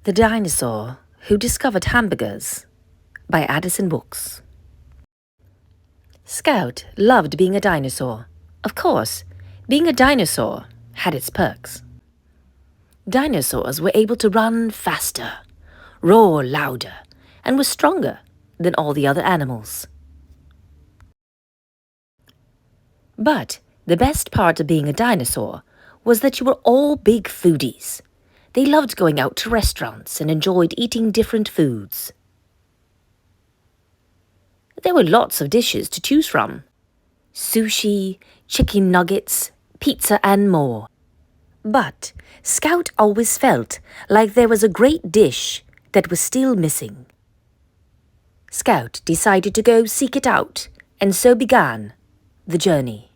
The Dinosaur Who Discovered Hamburgers by Addison Books. Scout loved being a dinosaur. Of course, being a dinosaur had its perks. Dinosaurs were able to run faster, roar louder, and were stronger than all the other animals. But the best part of being a dinosaur was that you were all big foodies. They loved going out to restaurants and enjoyed eating different foods. There were lots of dishes to choose from: sushi, chicken nuggets, pizza and more. But Scout always felt like there was a great dish that was still missing. Scout decided to go seek it out, and so began the journey.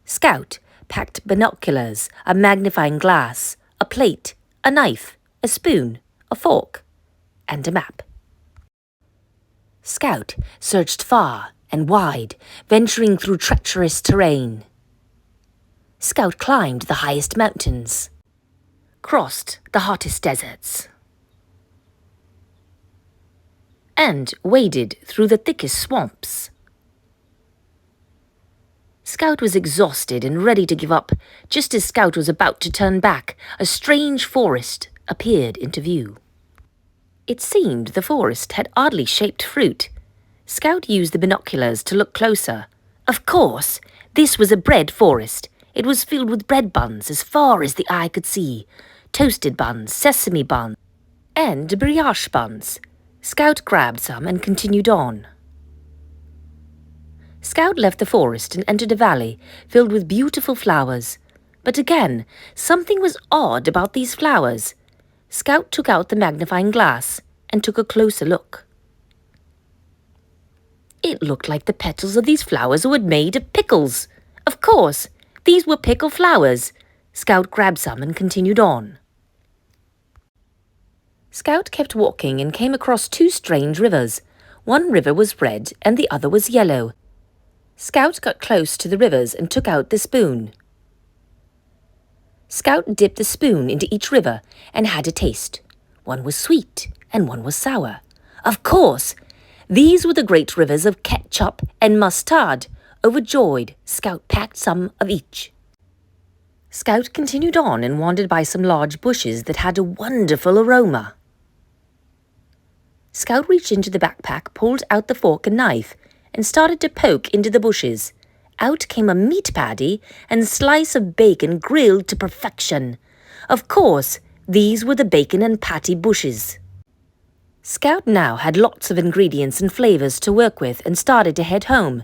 Scout packed binoculars, a magnifying glass, a plate, a knife, a spoon, a fork, and a map. Scout searched far and wide, venturing through treacherous terrain. Scout climbed the highest mountains, crossed the hottest deserts, and waded through the thickest swamps. Scout was exhausted and ready to give up. Just as Scout was about to turn back, a strange forest appeared into view. It seemed the forest had oddly shaped fruit. Scout used the binoculars to look closer. Of course, this was a bread forest. It was filled with bread buns as far as the eye could see. Toasted buns, sesame buns, and brioche buns. Scout grabbed some and continued on. Scout left the forest and entered a valley filled with beautiful flowers. But again, something was odd about these flowers. Scout took out the magnifying glass and took a closer look. It looked like the petals of these flowers were made of pickles. Of course, these were pickle flowers. Scout grabbed some and continued on. Scout kept walking and came across two strange rivers. One river was red and the other was yellow. Scout got close to the rivers and took out the spoon. Scout dipped the spoon into each river and had a taste. One was sweet and one was sour. Of course, these were the great rivers of ketchup and mustard. Overjoyed, Scout packed some of each. Scout continued on and wandered by some large bushes that had a wonderful aroma. Scout reached into the backpack, pulled out the fork and knife, and started to poke into the bushes. Out came a meat patty and slice of bacon grilled to perfection. Of course, these were the bacon and patty bushes. Scout now had lots of ingredients and flavors to work with and started to head home,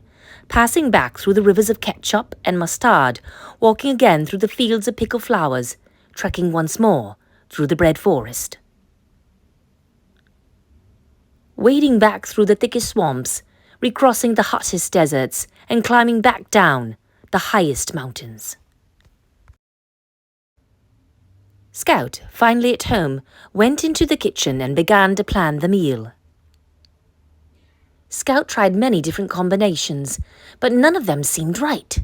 passing back through the rivers of ketchup and mustard, walking again through the fields of pickle flowers, trekking once more through the bread forest. Wading back through the thickest swamps, recrossing the hottest deserts, and climbing back down the highest mountains. Scout, finally at home, went into the kitchen and began to plan the meal. Scout tried many different combinations, but none of them seemed right.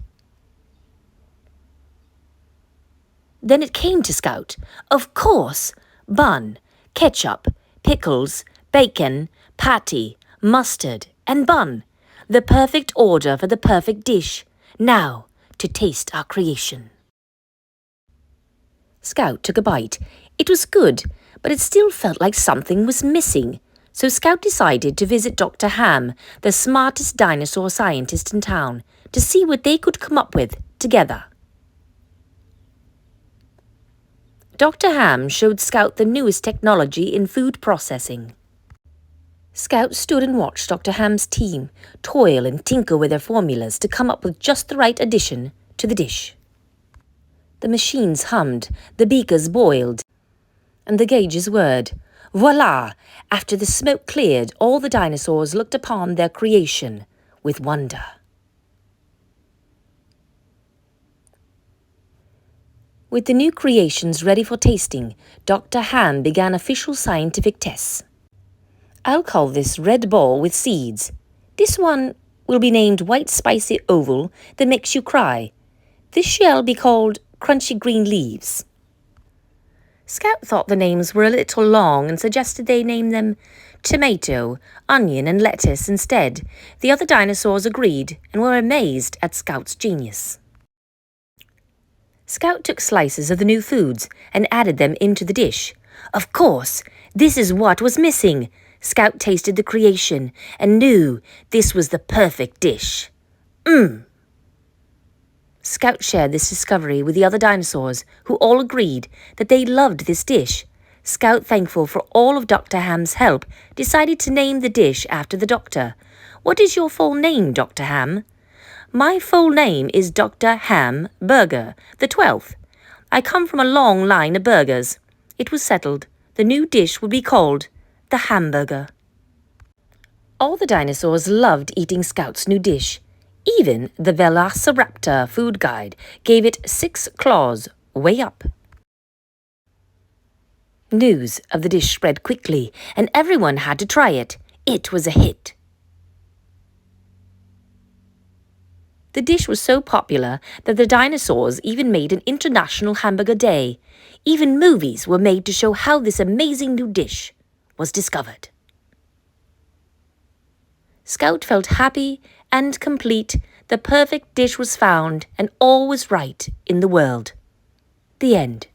Then it came to Scout. Of course, bun, ketchup, pickles, bacon, patty, mustard, and bun. The perfect order for the perfect dish. Now, to taste our creation. Scout took a bite. It was good, but it still felt like something was missing. So Scout decided to visit Dr. Ham, the smartest dinosaur scientist in town, to see what they could come up with together. Dr. Ham showed Scout the newest technology in food processing. Scout stood and watched Dr. Ham's team toil and tinker with their formulas to come up with just the right addition to the dish. The machines hummed, the beakers boiled, and the gauges whirred. Voila! After the smoke cleared, all the dinosaurs looked upon their creation with wonder. With the new creations ready for tasting, Dr. Ham began official scientific tests. I'll call this red ball with seeds. This one will be named white spicy oval that makes you cry. This shall be called crunchy green leaves. Scout thought the names were a little long and suggested they name them tomato, onion and lettuce instead. The other dinosaurs agreed and were amazed at Scout's genius. Scout took slices of the new foods and added them into the dish. Of course, this is what was missing. Scout tasted the creation and knew this was the perfect dish. Scout shared this discovery with the other dinosaurs, who all agreed that they loved this dish. Scout, thankful for all of Dr. Ham's help, decided to name the dish after the doctor. What is your full name, Dr. Ham? My full name is Dr. Hamburger, the 12th. I come from a long line of burgers. It was settled. The new dish would be called the hamburger. All the dinosaurs loved eating Scout's new dish. Even the Velociraptor food guide gave it 6 claws, way up. News of the dish spread quickly, and everyone had to try it. It was a hit. The dish was so popular that the dinosaurs even made an International Hamburger Day. Even movies were made to show how this amazing new dish was discovered. Scout felt happy and complete. The perfect dish was found and all was right in the world. The end.